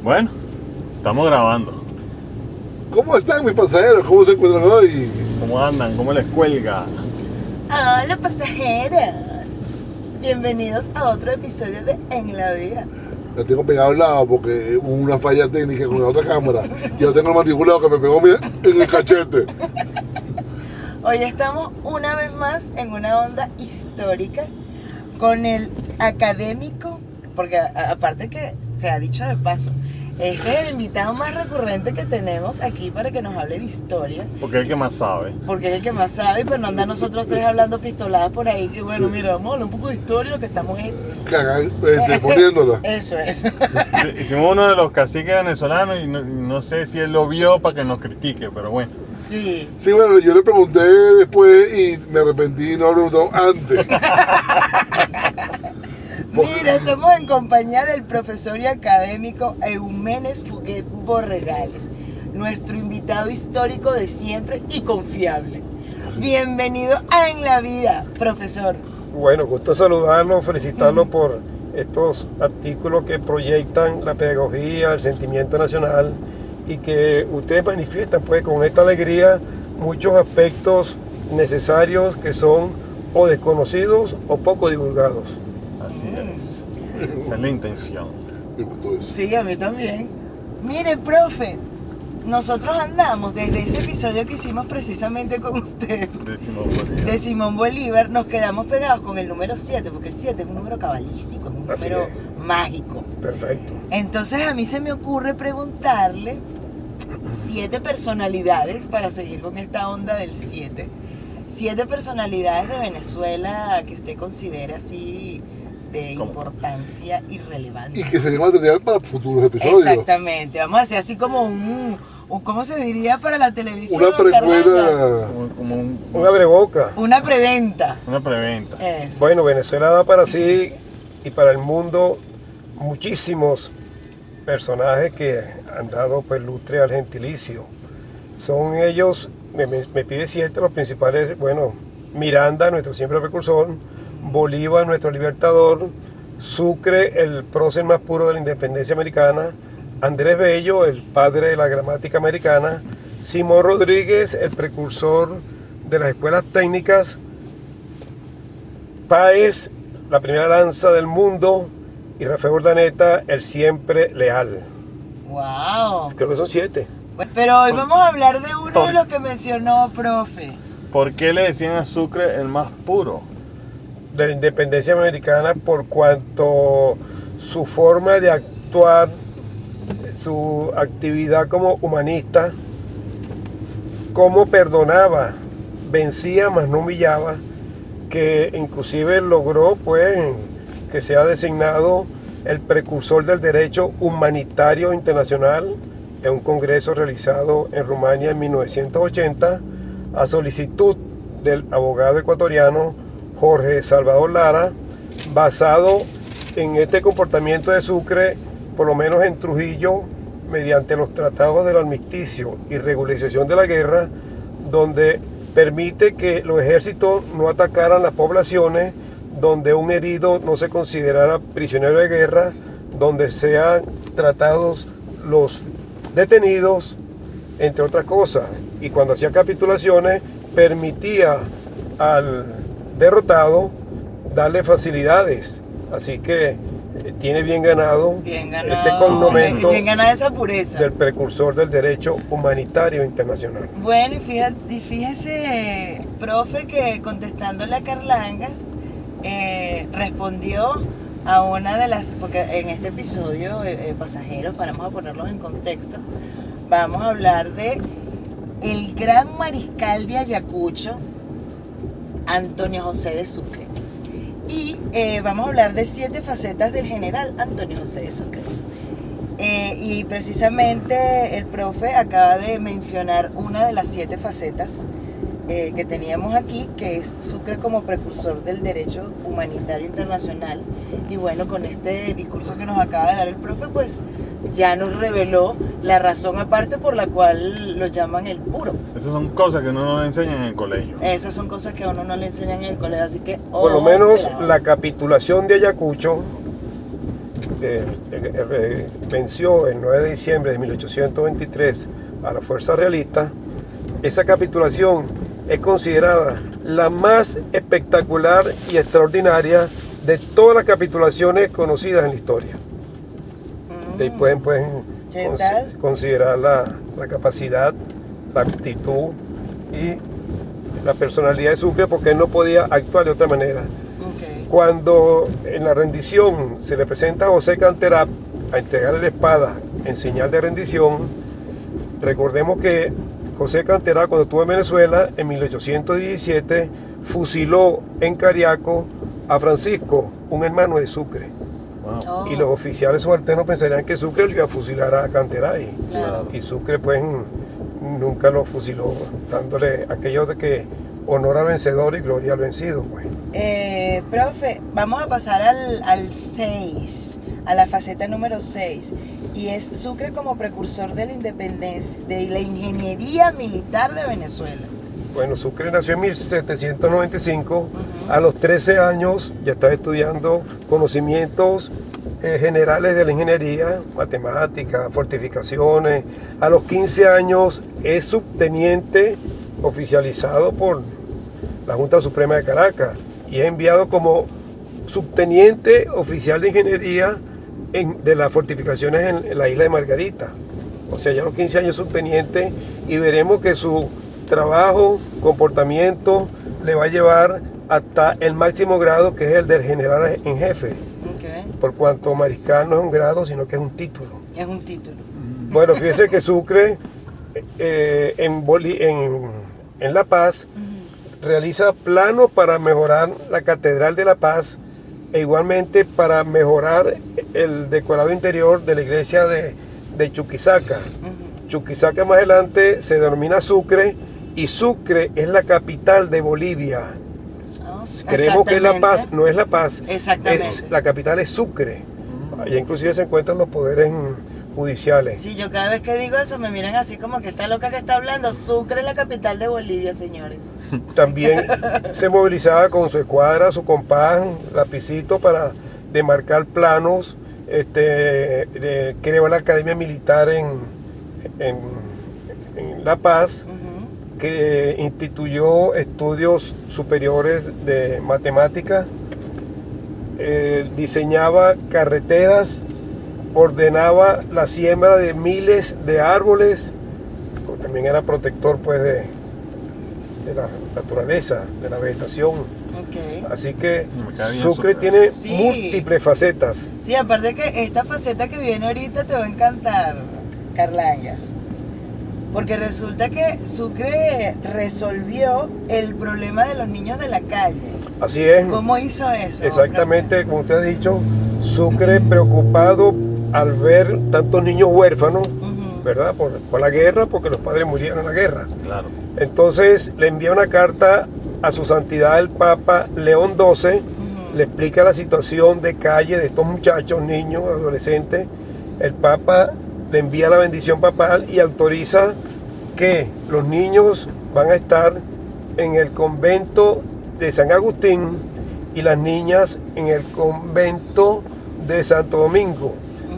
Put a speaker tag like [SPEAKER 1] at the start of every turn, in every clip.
[SPEAKER 1] Bueno, estamos grabando.
[SPEAKER 2] ¿Cómo están mis pasajeros? ¿Cómo se encuentran hoy?
[SPEAKER 1] ¿Cómo andan? ¿Cómo les cuelga?
[SPEAKER 3] Hola pasajeros, bienvenidos a otro episodio de En la Vida.
[SPEAKER 2] La tengo pegado al lado porque hubo una falla técnica con la otra cámara. Y yo tengo el mandiculado que me pegó mira, en el cachete.
[SPEAKER 3] Hoy estamos una vez más en una onda histórica con el académico, porque aparte que se ha dicho de paso, este es el invitado más recurrente que tenemos aquí para que nos hable de historia.
[SPEAKER 1] Porque es el que más sabe.
[SPEAKER 3] Porque es el que más sabe, pero no anda nosotros tres hablando pistoladas por ahí, que bueno, mira, vamos a hablar un poco de historia, lo que estamos es...
[SPEAKER 2] Poniéndola.
[SPEAKER 3] Eso.
[SPEAKER 1] Hicimos uno de los caciques venezolanos y no sé si él lo vio para que nos critique, pero bueno.
[SPEAKER 3] Sí.
[SPEAKER 2] Sí, bueno, yo le pregunté después y me arrepentí y no haber preguntado antes.
[SPEAKER 3] Mira, estamos en compañía del profesor y académico Eumenes Fuguet Borregales, nuestro invitado histórico de siempre y confiable. Bienvenido a En la Vida, profesor.
[SPEAKER 4] Bueno, gusto saludarlos, felicitarlos por estos artículos que proyectan la pedagogía, el sentimiento nacional y que ustedes manifiestan pues con esta alegría muchos aspectos necesarios que son o desconocidos o poco divulgados.
[SPEAKER 1] Así es. Esa es la intención.
[SPEAKER 3] Sí, a mí también. Mire, profe, nosotros andamos desde ese episodio que hicimos precisamente con usted de Simón Bolívar, nos quedamos pegados con el número 7, porque el 7 es un número cabalístico, es un
[SPEAKER 4] Así
[SPEAKER 3] número
[SPEAKER 4] es.
[SPEAKER 3] mágico.
[SPEAKER 4] Perfecto.
[SPEAKER 3] Entonces a mí se me ocurre preguntarle 7 personalidades, para seguir con esta onda del 7, 7 personalidades de Venezuela que usted considere así de importancia y relevancia.
[SPEAKER 2] Y que sería material para futuros episodios.
[SPEAKER 3] Exactamente, vamos a hacer así como un ¿cómo se diría para la televisión?
[SPEAKER 2] Una precuela.
[SPEAKER 3] Carrangas?
[SPEAKER 4] Una breboca.
[SPEAKER 3] Una preventa.
[SPEAKER 1] Una preventa.
[SPEAKER 3] Eso.
[SPEAKER 4] Bueno, Venezuela da para sí y para el mundo muchísimos personajes que han dado pues lustre al gentilicio. Son ellos, me pide 7 los principales, bueno, Miranda, nuestro siempre precursor, Bolívar, nuestro libertador, Sucre, el prócer más puro de la independencia americana, Andrés Bello, el padre de la gramática americana, Simón Rodríguez, el precursor de las escuelas técnicas, Páez, la primera lanza del mundo, y Rafael Urdaneta, el siempre leal.
[SPEAKER 3] Wow.
[SPEAKER 4] Creo que son 7.
[SPEAKER 3] Pero hoy vamos a hablar de uno de los que mencionó, profe.
[SPEAKER 1] ¿Por qué le decían a Sucre el más puro?
[SPEAKER 4] De la independencia americana por cuanto su forma de actuar, su actividad como humanista, cómo perdonaba, vencía mas no humillaba, que inclusive logró pues que sea designado el precursor del derecho humanitario internacional en un congreso realizado en Rumania en 1980 a solicitud del abogado ecuatoriano Jorge Salvador Lara, basado en este comportamiento de Sucre, por lo menos en Trujillo, mediante los tratados del armisticio y regularización de la guerra, donde permite que los ejércitos no atacaran las poblaciones, donde un herido no se considerara prisionero de guerra, donde sean tratados los detenidos, entre otras cosas. Y cuando hacía capitulaciones, permitía al derrotado darle facilidades. Así que tiene bien ganado este cognomento,
[SPEAKER 3] bien ganada esa pureza
[SPEAKER 4] del precursor del derecho humanitario internacional.
[SPEAKER 3] Bueno, y fíjese, profe, que contestándole a Carlangas, respondió a una de las, porque en este episodio, pasajeros, vamos a ponerlos en contexto, vamos a hablar de el gran mariscal de Ayacucho, Antonio José de Sucre. Y vamos a hablar de 7 facetas del general Antonio José de Sucre. Y precisamente el profe acaba de mencionar una de las 7 facetas que teníamos aquí, que es Sucre como precursor del derecho humanitario internacional. Y bueno, con este discurso que nos acaba de dar el profe, pues ya nos reveló la razón aparte por la cual lo llaman el puro.
[SPEAKER 1] Esas son cosas que no nos enseñan en el colegio.
[SPEAKER 3] Esas son cosas que a uno no le enseñan en el colegio, así que...
[SPEAKER 4] Por lo menos la capitulación de Ayacucho venció el 9 de diciembre de 1823 a la fuerza realista, esa capitulación es considerada la más espectacular y extraordinaria de todas las capitulaciones conocidas en la historia. De ahí pueden
[SPEAKER 3] ¿Qué tal?
[SPEAKER 4] considerar la capacidad, la actitud y la personalidad de Sucre, porque él no podía actuar de otra manera.
[SPEAKER 3] Ok.
[SPEAKER 4] Cuando en la rendición se le presenta a José Canterap a entregarle la espada en señal de rendición, recordemos que José Canterap, cuando estuvo en Venezuela en 1817, fusiló en Cariaco a Francisco, un hermano de Sucre.
[SPEAKER 1] Wow.
[SPEAKER 3] Oh,
[SPEAKER 4] Y los oficiales subalternos pensarían que Sucre le iba a fusilar a Canterap.
[SPEAKER 3] claro.
[SPEAKER 4] Y Sucre pues nunca lo fusiló, dándole aquello de que honor al vencedor y gloria al vencido, pues.
[SPEAKER 3] Profe, vamos a pasar al 6, a la faceta número 6, y es Sucre como precursor de la independencia, de la ingeniería militar de Venezuela.
[SPEAKER 4] Bueno, Sucre nació en 1795, a los 13 años ya estaba estudiando conocimientos generales de la ingeniería, matemáticas, fortificaciones. A los 15 años es subteniente oficializado por la Junta Suprema de Caracas y es enviado como subteniente oficial de ingeniería de las fortificaciones en la isla de Margarita. O sea, ya a los 15 años subteniente, y veremos que su trabajo, comportamiento le va a llevar hasta el máximo grado, que es el del general en jefe,
[SPEAKER 3] Okay.
[SPEAKER 4] por cuanto mariscal no es un grado, sino que es un título.
[SPEAKER 3] Es un título.
[SPEAKER 4] Bueno, fíjese que Sucre en La Paz realiza planos para mejorar la Catedral de La Paz e igualmente para mejorar el decorado interior de la iglesia de Chuquisaca. Chuquisaca más adelante se denomina Sucre, y Sucre es la capital de Bolivia.
[SPEAKER 3] Oh,
[SPEAKER 4] Creemos que es La Paz,
[SPEAKER 3] exactamente.
[SPEAKER 4] no es La Paz.
[SPEAKER 3] Exactamente.
[SPEAKER 4] La capital es Sucre. Allá inclusive se encuentran los poderes judiciales.
[SPEAKER 3] Sí, yo cada vez que digo eso me miran así como que está loca que está hablando. Sucre es la capital de Bolivia, señores.
[SPEAKER 4] También se movilizaba con su escuadra, su compás, lapicito para demarcar planos. Creó la Academia Militar en La Paz, que instituyó estudios superiores de matemáticas, diseñaba carreteras, ordenaba la siembra de miles de árboles, también era protector pues de la naturaleza, de la vegetación.
[SPEAKER 3] Ok.
[SPEAKER 4] Así que
[SPEAKER 1] Me cae bien
[SPEAKER 4] Sucre
[SPEAKER 1] Sucre.
[SPEAKER 4] tiene
[SPEAKER 3] Sí.
[SPEAKER 4] múltiples facetas.
[SPEAKER 3] Sí, aparte que esta faceta que viene ahorita te va a encantar, Carlangas. Porque resulta que Sucre resolvió el problema de los niños de la calle.
[SPEAKER 4] Así es.
[SPEAKER 3] ¿Cómo hizo eso?
[SPEAKER 4] Exactamente, como usted ha dicho, Sucre preocupado al ver tantos niños huérfanos,
[SPEAKER 3] Ujú.
[SPEAKER 4] ¿verdad? Por la guerra, porque los padres murieron en la guerra.
[SPEAKER 1] Claro.
[SPEAKER 4] Entonces le envía una carta a su santidad el Papa León XII, le explica la situación de calle de estos muchachos, niños, adolescentes. El Papa le envía la bendición papal y autoriza que los niños van a estar en el convento de San Agustín y las niñas en el convento de Santo Domingo.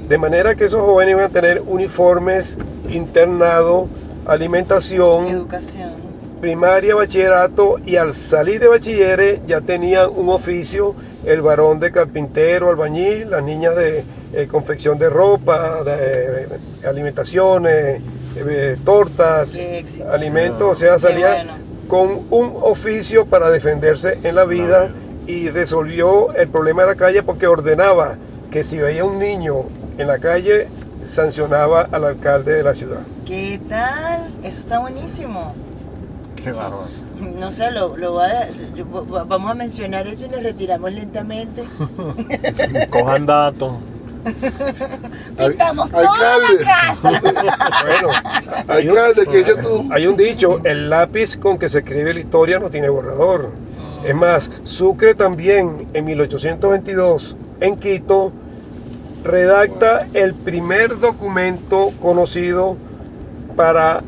[SPEAKER 4] De manera que esos jóvenes van a tener uniformes, internado, alimentación,
[SPEAKER 3] Educación.
[SPEAKER 4] primaria, bachillerato, y al salir de bachilleres ya tenían un oficio, el varón de carpintero, albañil, las niñas de confección de ropa, alimentaciones, tortas,
[SPEAKER 3] Qué éxito.
[SPEAKER 4] alimentos, o sea,
[SPEAKER 3] Qué
[SPEAKER 4] salía
[SPEAKER 3] bueno.
[SPEAKER 4] con un oficio para defenderse en la vida y resolvió el problema de la calle porque ordenaba que si veía un niño en la calle, sancionaba al alcalde de la ciudad.
[SPEAKER 3] ¿Qué tal? Eso está buenísimo.
[SPEAKER 1] Qué bárbaro.
[SPEAKER 3] No sé, vamos a mencionar eso y nos retiramos lentamente.
[SPEAKER 1] Cojan datos.
[SPEAKER 3] Pintamos toda
[SPEAKER 2] Alcalde.
[SPEAKER 3] la casa.
[SPEAKER 4] Bueno,
[SPEAKER 2] Alcalde, ¿qué dices tú?
[SPEAKER 4] hay un dicho, el lápiz con que se escribe la historia no tiene borrador. Es más, Sucre también en 1822 en Quito redacta el primer documento conocido para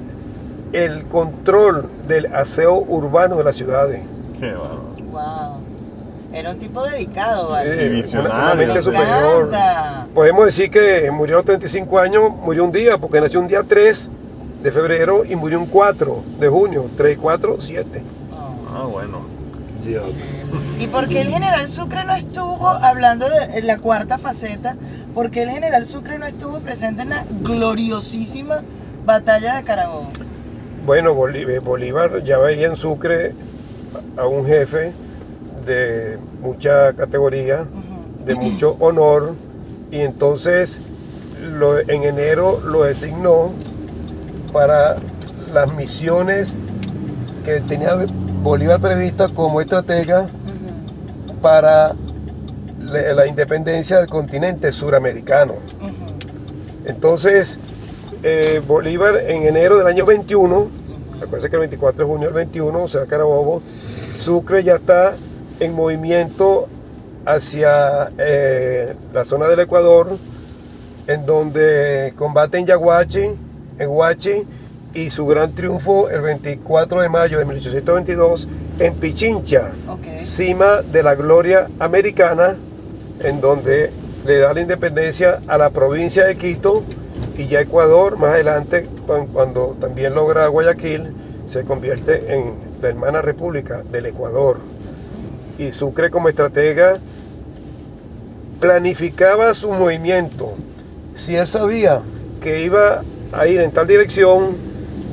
[SPEAKER 4] el control del aseo urbano de las ciudades.
[SPEAKER 1] Qué bárbaro.
[SPEAKER 3] Wow. Era un tipo dedicado, ¿vale?
[SPEAKER 1] Y visionario.
[SPEAKER 4] Una mente
[SPEAKER 3] Me
[SPEAKER 4] superior.
[SPEAKER 3] encanta.
[SPEAKER 4] Podemos decir que murió a los 35 años, murió un día, porque nació un día 3 de febrero y murió un 4 de junio. 3, 4, 7.
[SPEAKER 3] Oh.
[SPEAKER 1] Ah, bueno.
[SPEAKER 2] Yeah.
[SPEAKER 3] ¿Y por qué el general Sucre no estuvo, hablando de la cuarta faceta, por qué el general Sucre no estuvo presente en la gloriosísima batalla de Carabobo?
[SPEAKER 4] Bueno, Bolívar ya veía en Sucre a un jefe de mucha categoría, de mucho honor, y entonces en enero lo designó para las misiones que tenía Bolívar prevista como estratega para la independencia del continente suramericano. Entonces, Bolívar en enero del año 21, acuérdense que el 24 de junio del 21, o sea, Carabobo, Sucre ya está en movimiento hacia la zona del Ecuador, en donde combate en Yaguachi, en Huachi, y su gran triunfo el 24 de mayo de 1822 en Pichincha,
[SPEAKER 3] Ok.
[SPEAKER 4] cima de la gloria americana, en donde le da la independencia a la provincia de Quito, y ya Ecuador más adelante, cuando también logra Guayaquil, se convierte en la hermana república del Ecuador. Y Sucre, como estratega, planificaba su movimiento. Si él sabía que iba a ir en tal dirección,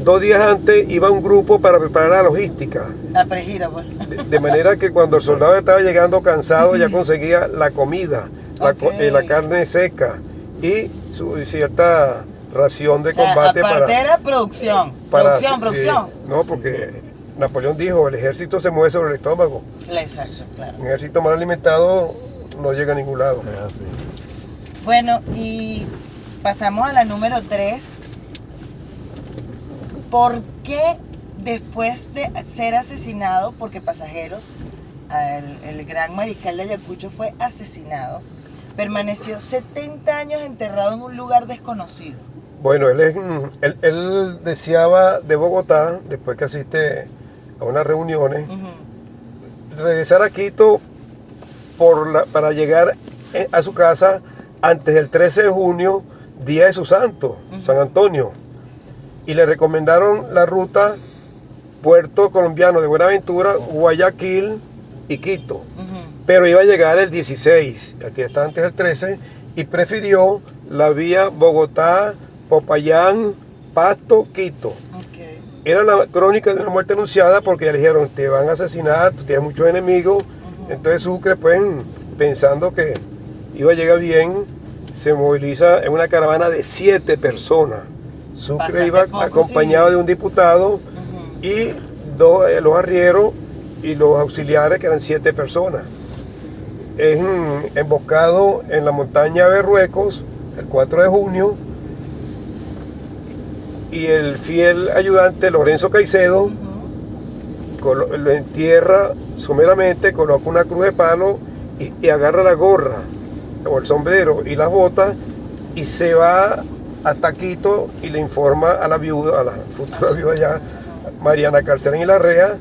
[SPEAKER 4] 2 días antes iba un grupo para preparar la logística.
[SPEAKER 3] A pregira, pues.
[SPEAKER 4] De manera que cuando el soldado estaba llegando cansado, ya conseguía la comida,
[SPEAKER 3] Ok.
[SPEAKER 4] la carne seca y su cierta ración de
[SPEAKER 3] O sea,
[SPEAKER 4] combate
[SPEAKER 3] aparte era producción.
[SPEAKER 4] sí,
[SPEAKER 3] Producción.
[SPEAKER 4] no, porque Napoleón dijo, el ejército se mueve sobre el estómago.
[SPEAKER 3] Exacto, claro.
[SPEAKER 4] Un ejército mal alimentado no llega a ningún lado.
[SPEAKER 1] Es así.
[SPEAKER 3] Bueno, y pasamos a la número 3. ¿Por qué después de ser asesinado, porque Pasajeros, el gran mariscal de Ayacucho fue asesinado, permaneció 70 años enterrado en un lugar desconocido?
[SPEAKER 4] Bueno, él deseaba de Bogotá, después que asiste a unas reuniones, regresar a Quito para llegar a su casa antes del 13 de junio, día de su santo, San Antonio. Y le recomendaron la ruta Puerto Colombiano de Buenaventura, Guayaquil y Quito. Pero iba a llegar el 16, aquí está antes del 13, y prefirió la vía Bogotá, Popayán, Pasto, Quito.
[SPEAKER 3] Okay.
[SPEAKER 4] Era la crónica de una muerte anunciada porque ya le dijeron, te van a asesinar, tú tienes muchos enemigos. Entonces Sucre, pues, pensando que iba a llegar bien, se moviliza en una caravana de 7 personas. Sucre
[SPEAKER 3] Bastante
[SPEAKER 4] iba
[SPEAKER 3] poco,
[SPEAKER 4] acompañado
[SPEAKER 3] sí.
[SPEAKER 4] de un diputado y los arrieros y los auxiliares, que eran 7 personas. Es emboscado en la montaña de Berruecos el 4 de junio, y el fiel ayudante Lorenzo Caicedo lo entierra someramente, coloca una cruz de palo y agarra la gorra o el sombrero y las botas y se va hasta Quito y le informa a la viuda, a la futura viuda ya, Mariana Carcelén y Larrea,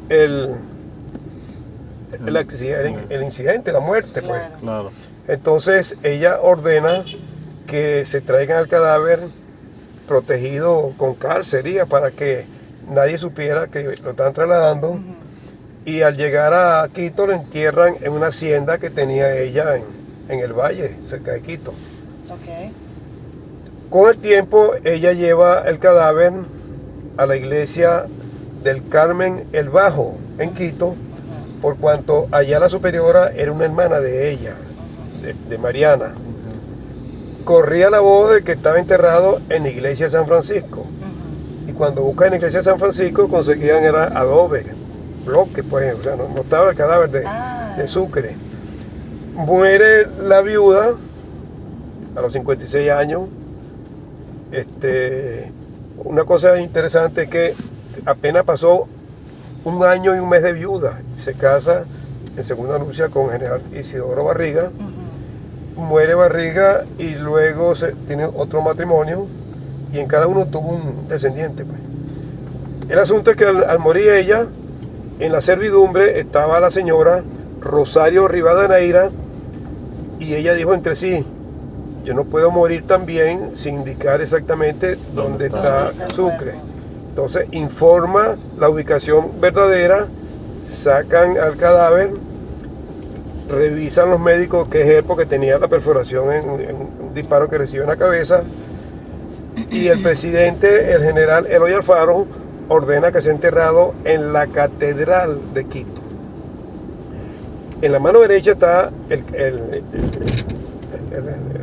[SPEAKER 4] el incidente, la muerte, pues.
[SPEAKER 3] Claro.
[SPEAKER 1] Claro.
[SPEAKER 4] Entonces ella ordena que se traigan el cadáver protegido con calcería para que nadie supiera que lo están trasladando. Y al llegar a Quito lo entierran en una hacienda que tenía ella en el valle, cerca de Quito.
[SPEAKER 3] Ok.
[SPEAKER 4] Con el tiempo ella lleva el cadáver a la iglesia del Carmen el Bajo en Quito, por cuanto allá la superiora era una hermana de ella, de Mariana. Corría la voz de que estaba enterrado en la iglesia de San Francisco. Y cuando buscan en la iglesia de San Francisco conseguían era adobe, bloques, pues, o sea, no estaba el cadáver de Sucre. Muere la viuda a los 56 años. Una cosa interesante es que apenas pasó 1 año y 1 mes de viuda. Se casa en segunda nupcia con el general Isidoro Barriga. Muere Barriga y luego tiene otro matrimonio y en cada uno tuvo un descendiente, pues. El asunto es que al morir ella, en la servidumbre estaba la señora Rosario Rivadeneira, y ella dijo entre sí, yo no puedo morir también sin indicar exactamente dónde está Sucre. Entonces informa la ubicación verdadera, sacan al cadáver, revisan los médicos que es él porque tenía la perforación en un disparo que recibió en la cabeza, y el presidente, el general Eloy Alfaro, ordena que sea enterrado en la Catedral de Quito. En la mano derecha está el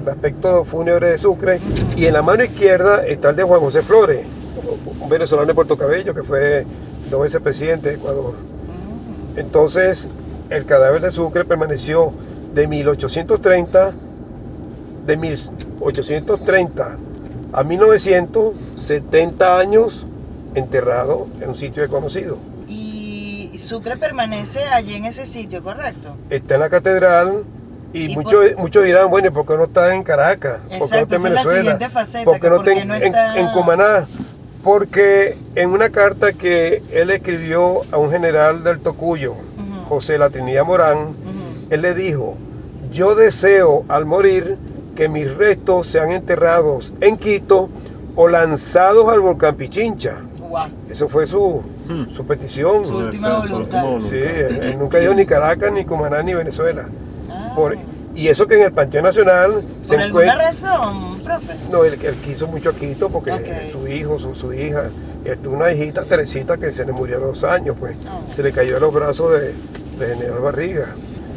[SPEAKER 4] aspecto fúnebre de Sucre, y en la mano izquierda está el de Juan José Flores, un venezolano de Puerto Cabello que fue 2 veces presidente de Ecuador. Entonces el cadáver de Sucre permaneció de 1830 a 1970 años enterrado en un sitio desconocido.
[SPEAKER 3] Y Sucre permanece allí en ese sitio, ¿correcto?
[SPEAKER 4] Está en la catedral y muchos dirán, bueno, ¿y por qué no está en Caracas? ¿Por qué no está en
[SPEAKER 3] Exacto, esa es la
[SPEAKER 4] Venezuela?
[SPEAKER 3] siguiente faceta,
[SPEAKER 4] ¿Por qué no
[SPEAKER 3] que por
[SPEAKER 4] está
[SPEAKER 3] qué no está-
[SPEAKER 4] en Cumaná? Porque en una carta que él escribió a un general del Tocuyo, José La Trinidad Morán, él le dijo, yo deseo al morir que mis restos sean enterrados en Quito o lanzados al volcán Pichincha.
[SPEAKER 3] Guau.
[SPEAKER 4] Eso fue su petición.
[SPEAKER 3] Su última voluntad.
[SPEAKER 4] Sí, él nunca dijo ni Caracas, ni Cumaná, ni Venezuela.
[SPEAKER 3] Ah.
[SPEAKER 4] Y eso que en el Panteón Nacional se
[SPEAKER 3] ¿Por alguna
[SPEAKER 4] encuentra...
[SPEAKER 3] razón, profe?
[SPEAKER 4] No, él quiso mucho a Quito porque
[SPEAKER 3] Ok.
[SPEAKER 4] su hijo, su hija, él tuvo una hijita, Teresita, que se le murió a los 2 años, pues
[SPEAKER 3] Oh.
[SPEAKER 4] se le cayó a los brazos de General Barriga.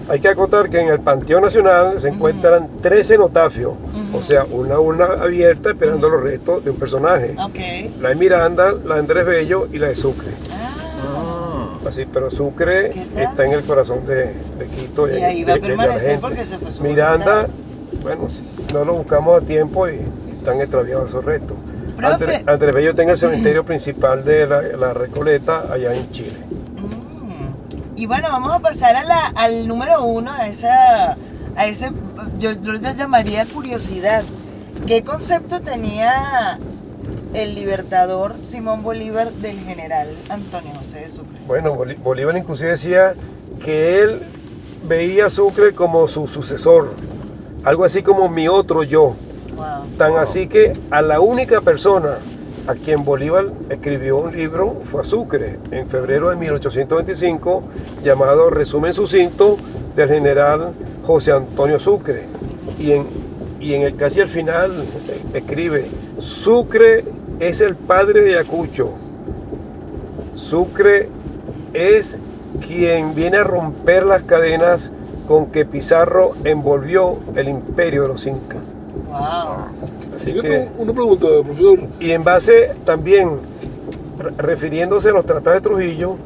[SPEAKER 4] Hay que acotar que en el Panteón Nacional se encuentran 13 enotafios, o sea, una urna abierta esperando los restos de un personaje.
[SPEAKER 3] Ok.
[SPEAKER 4] La de Miranda, la de Andrés Bello y la de Sucre.
[SPEAKER 3] Ah.
[SPEAKER 4] Así, pero Sucre
[SPEAKER 3] ¿Qué tal?
[SPEAKER 4] está en el corazón de Quito.
[SPEAKER 3] Y ahí va a
[SPEAKER 4] de la
[SPEAKER 3] permanecer
[SPEAKER 4] gente.
[SPEAKER 3] porque se fue su
[SPEAKER 4] Miranda,
[SPEAKER 3] voluntad.
[SPEAKER 4] bueno, sí, no lo buscamos a tiempo y están extraviados esos restos.
[SPEAKER 3] Profe.
[SPEAKER 4] Andrés Bello está en el cementerio principal de la Recoleta, allá en Chile.
[SPEAKER 3] Y bueno, vamos a pasar al número 1, a ese, yo lo llamaría curiosidad. ¿Qué concepto tenía el libertador Simón Bolívar del general Antonio José de Sucre?
[SPEAKER 4] Bueno, Bolívar inclusive decía que él veía a Sucre como su sucesor, algo así como mi otro yo.
[SPEAKER 3] Wow.
[SPEAKER 4] Tan así que a la única persona a quien Bolívar escribió un libro fue a Sucre, en febrero de 1825, llamado Resumen Sucinto del general José Antonio Sucre. Y en el casi al final escribe, Sucre es el padre de Ayacucho. Sucre es quien viene a romper las cadenas con que Pizarro envolvió el imperio de los incas.
[SPEAKER 3] Wow.
[SPEAKER 4] Así
[SPEAKER 2] Yo
[SPEAKER 4] que...
[SPEAKER 2] tengo una pregunta, profesor.
[SPEAKER 4] Y en base también, refiriéndose a los tratados de Trujillo,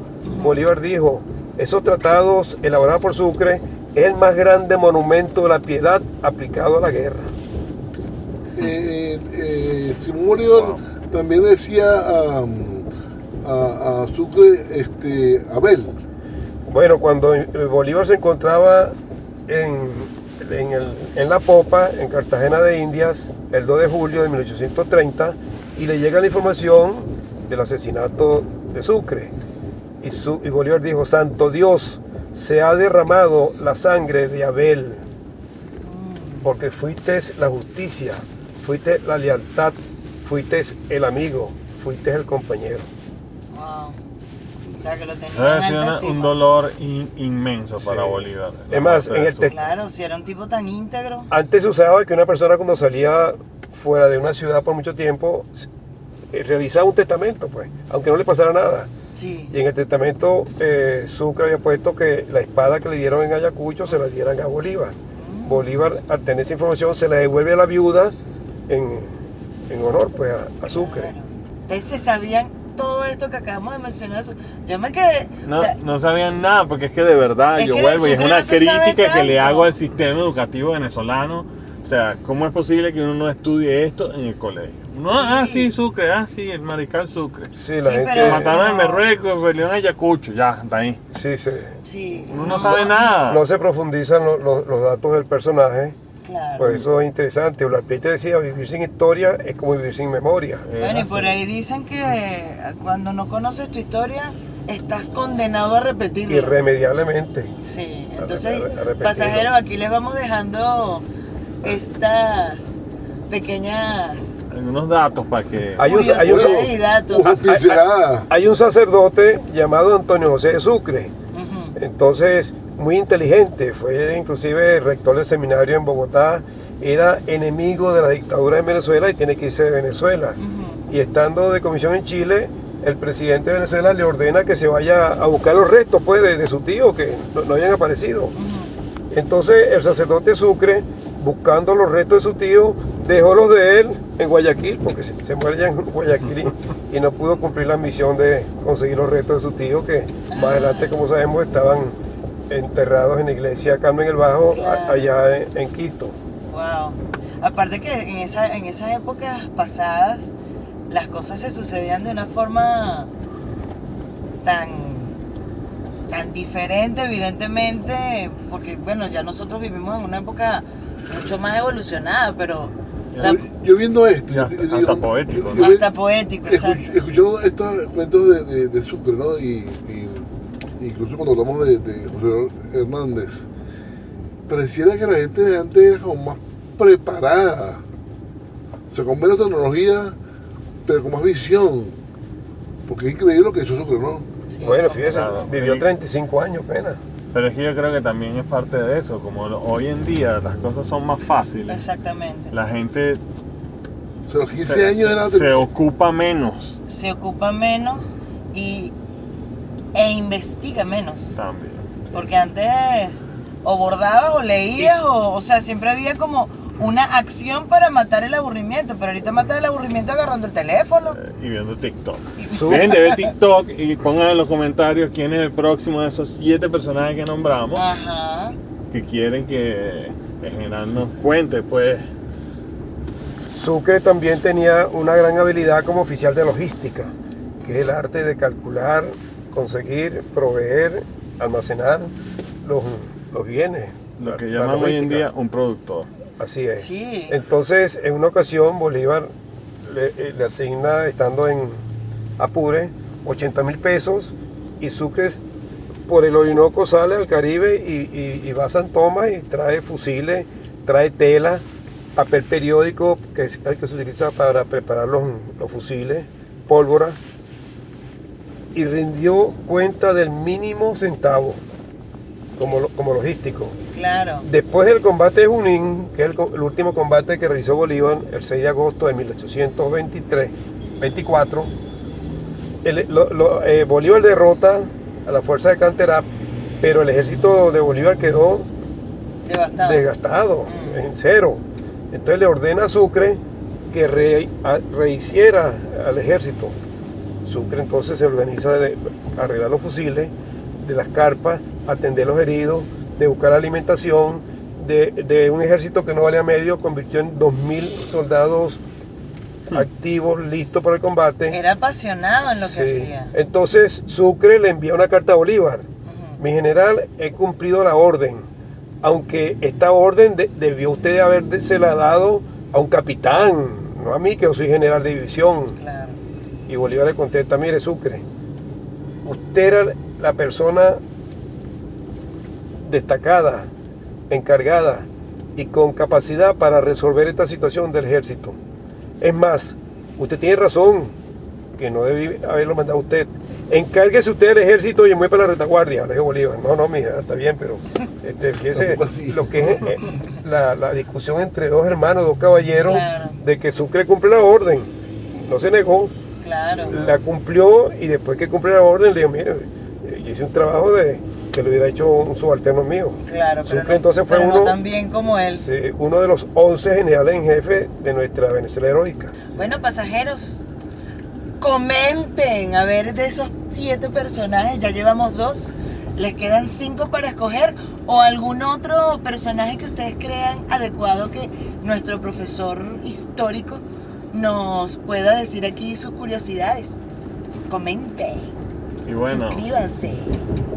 [SPEAKER 4] Bolívar dijo, esos tratados elaborados por Sucre es el más grande monumento de la piedad aplicado a la guerra.
[SPEAKER 2] Simón Bolívar también decía a Sucre, Abel.
[SPEAKER 4] Bueno, cuando Bolívar se encontraba en la popa, en Cartagena de Indias, el 2 de julio de 1830, y le llega la información del asesinato de Sucre. Y Bolívar dijo, Santo Dios, se ha derramado la sangre de Abel, porque fuiste la justicia, fuiste la lealtad, fuiste el amigo, fuiste el compañero.
[SPEAKER 3] Wow. O sea, que lo tenía
[SPEAKER 1] Debe
[SPEAKER 3] en
[SPEAKER 1] ser
[SPEAKER 3] alta
[SPEAKER 1] un
[SPEAKER 3] estima.
[SPEAKER 1] dolor inmenso para
[SPEAKER 4] Sí.
[SPEAKER 1] Bolívar.
[SPEAKER 4] Es más,
[SPEAKER 1] La muerte
[SPEAKER 4] en
[SPEAKER 1] de
[SPEAKER 4] el
[SPEAKER 1] Sucre.
[SPEAKER 3] Claro, si era un tipo tan íntegro.
[SPEAKER 4] Antes se usaba que una persona cuando salía fuera de una ciudad por mucho tiempo realizaba un testamento, pues, aunque no le pasara nada.
[SPEAKER 3] Sí.
[SPEAKER 4] Y en el testamento Sucre había puesto que la espada que le dieron en Ayacucho se la dieran a Bolívar. Bolívar, al tener esa información, se la devuelve a la viuda en honor, pues, a Sucre.
[SPEAKER 3] Claro. Ustedes se sabían todo esto que acabamos de mencionar. Yo me quedé.
[SPEAKER 1] No,
[SPEAKER 3] o sea,
[SPEAKER 1] no sabían nada, porque es que de verdad
[SPEAKER 3] Es
[SPEAKER 1] yo
[SPEAKER 3] que de
[SPEAKER 1] vuelvo y es
[SPEAKER 3] Sucre
[SPEAKER 1] una
[SPEAKER 3] no se sabe
[SPEAKER 1] crítica que le
[SPEAKER 3] tanto.
[SPEAKER 1] hago al sistema educativo venezolano. O sea, ¿cómo es posible que uno no estudie esto en el colegio? No, sí, Sucre, el mariscal Sucre.
[SPEAKER 4] Sí, la
[SPEAKER 3] Sí,
[SPEAKER 4] gente...
[SPEAKER 3] pero-
[SPEAKER 1] Lo mataron en Marruecos, peleó en Ayacucho, ya, está ahí.
[SPEAKER 4] Sí,
[SPEAKER 3] sí.
[SPEAKER 1] Uno no sabe nada.
[SPEAKER 4] no se profundizan los datos del personaje.
[SPEAKER 3] Claro.
[SPEAKER 4] Por eso es interesante. Blas Pitt decía, vivir sin historia es como vivir sin memoria.
[SPEAKER 3] Bueno, y por ahí dicen que cuando no conoces tu historia, estás condenado a repetirlo.
[SPEAKER 4] irremediablemente.
[SPEAKER 3] Sí, entonces,
[SPEAKER 4] A repetirlo.
[SPEAKER 3] pasajeros, aquí les vamos dejando estas pequeñas
[SPEAKER 1] Algunos datos para que...
[SPEAKER 3] curiosidades y datos.
[SPEAKER 2] Una pincelada.
[SPEAKER 4] Hay un sacerdote llamado Antonio José de Sucre.
[SPEAKER 3] Ujú.
[SPEAKER 4] Entonces, muy inteligente, fue inclusive rector del seminario en Bogotá, era enemigo de la dictadura en Venezuela y tiene que irse de Venezuela.
[SPEAKER 3] Ujú.
[SPEAKER 4] Y estando de comisión en Chile, el presidente de Venezuela le ordena que se vaya a buscar los restos pues, de su tío que no habían aparecido.
[SPEAKER 3] Ujú.
[SPEAKER 4] Entonces el sacerdote Sucre, buscando los restos de su tío, dejó los de él en Guayaquil, porque se muere ya en Guayaquil y no pudo cumplir la misión de conseguir los restos de su tío, que más adelante, como sabemos, estaban enterrados en la iglesia Carmen el Bajo,
[SPEAKER 3] Claro.
[SPEAKER 4] allá en Quito.
[SPEAKER 3] Wow. Aparte que en esas épocas pasadas las cosas se sucedían de una forma tan diferente, evidentemente, porque bueno, ya nosotros vivimos en una época mucho más evolucionada, pero o sea,
[SPEAKER 2] Yo viendo esto,
[SPEAKER 1] Ya,
[SPEAKER 2] yo
[SPEAKER 1] hasta
[SPEAKER 2] digo,
[SPEAKER 1] poético,
[SPEAKER 2] yo
[SPEAKER 1] ¿no?
[SPEAKER 2] ve-
[SPEAKER 3] hasta poético, exacto.
[SPEAKER 2] escuchando estos cuentos de Sucre, ¿no? Y incluso cuando hablamos de José Hernández, pareciera que la gente de antes era como más preparada, o sea, con menos tecnología, pero con más visión, porque es increíble lo que hizo Sucre, ¿no?
[SPEAKER 3] Sí,
[SPEAKER 4] Bueno,
[SPEAKER 3] como-
[SPEAKER 4] fíjese,
[SPEAKER 1] Claro.
[SPEAKER 4] vivió 35 años apenas.
[SPEAKER 1] Pero es que yo creo que también es parte de eso, como hoy en día las cosas son más fáciles,
[SPEAKER 3] Exactamente.
[SPEAKER 1] la gente
[SPEAKER 2] O sea, los 15 años era...
[SPEAKER 1] se ocupa menos
[SPEAKER 3] Se ocupa menos e investiga menos.
[SPEAKER 1] también.
[SPEAKER 3] Porque antes o bordabas o leías, o sea, siempre había como una acción para matar el aburrimiento, pero ahorita matas el aburrimiento agarrando el teléfono.
[SPEAKER 1] Y viendo TikTok.
[SPEAKER 4] Su-
[SPEAKER 1] Dejen de ver TikTok y pongan en los comentarios quién es el próximo de esos 7 personajes que nombramos
[SPEAKER 3] Ajá.
[SPEAKER 1] que quieren que en general nos cuente, pues.
[SPEAKER 4] Sucre también tenía una gran habilidad como oficial de logística, que es el arte de calcular, conseguir, proveer, almacenar los bienes.
[SPEAKER 1] Lo que
[SPEAKER 4] la
[SPEAKER 1] llaman hoy en
[SPEAKER 4] logística.
[SPEAKER 1] día un productor.
[SPEAKER 4] Así es.
[SPEAKER 3] Sí.
[SPEAKER 4] Entonces, en una ocasión, Bolívar le asigna, estando en Apure, 80.000 pesos y Sucre por el Orinoco sale al Caribe y va a San Tomás y trae fusiles, trae tela, papel periódico, que es el que se utiliza para preparar los fusiles, pólvora, y rindió cuenta del mínimo centavo como logístico.
[SPEAKER 3] Claro.
[SPEAKER 4] Después del combate de Junín, que es el último combate que realizó Bolívar el 6 de agosto de 1824, Bolívar derrota a la fuerza de Canterap, pero el ejército de Bolívar quedó
[SPEAKER 3] Devastado.
[SPEAKER 4] desgastado, en cero. Entonces le ordena a Sucre que rehiciera al ejército. Sucre entonces se organiza de arreglar los fusiles, de las carpas, atender los heridos, de buscar alimentación, de un ejército que no valía medio, convirtió en 2.000 soldados activos, listos para el combate.
[SPEAKER 3] Era apasionado en lo que
[SPEAKER 4] Sí.
[SPEAKER 3] hacía.
[SPEAKER 4] Entonces Sucre le envía una carta a Bolívar.
[SPEAKER 3] Ujú.
[SPEAKER 4] Mi general, he cumplido la orden, aunque esta orden debió usted habérsela dado a un capitán, no a mí, que yo soy general de división.
[SPEAKER 3] Claro.
[SPEAKER 4] Y Bolívar le contesta, mire Sucre, usted era la persona destacada, encargada y con capacidad para resolver esta situación del ejército. Es más, usted tiene razón, que no debí haberlo mandado usted. Encárguese usted del ejército y yo me voy para la retaguardia, le dijo Bolívar. No, mija, está bien, pero fíjese
[SPEAKER 2] Tampoco así.
[SPEAKER 4] lo que es la discusión entre dos hermanos, dos caballeros,
[SPEAKER 3] Claro.
[SPEAKER 4] de que Sucre cumple la orden. No se negó,
[SPEAKER 3] Claro.
[SPEAKER 4] la cumplió y después que cumple la orden le dijo, mire, yo hice un trabajo que lo hubiera hecho un subalterno mío.
[SPEAKER 3] Claro, pero
[SPEAKER 4] Sucre entonces fue
[SPEAKER 3] pero
[SPEAKER 4] uno,
[SPEAKER 3] no tan bien como él.
[SPEAKER 4] sí, uno de los 11 generales en jefe de nuestra Venezuela heroica.
[SPEAKER 3] Bueno, pasajeros, comenten, a ver, de esos 7 personajes, ya llevamos 2, les quedan 5 para escoger, o algún otro personaje que ustedes crean adecuado que nuestro profesor histórico nos pueda decir aquí sus curiosidades. Comenten,
[SPEAKER 1] Y bueno,
[SPEAKER 3] suscríbanse.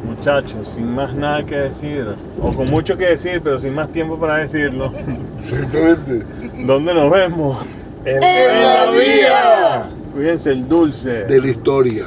[SPEAKER 1] muchachos, sin más nada que decir, o con mucho que decir, pero sin más tiempo para decirlo,
[SPEAKER 2] Exactamente.
[SPEAKER 1] ¿dónde nos vemos?
[SPEAKER 4] En-
[SPEAKER 3] ¡En la vía!
[SPEAKER 1] Cuídense el dulce.
[SPEAKER 2] De la historia.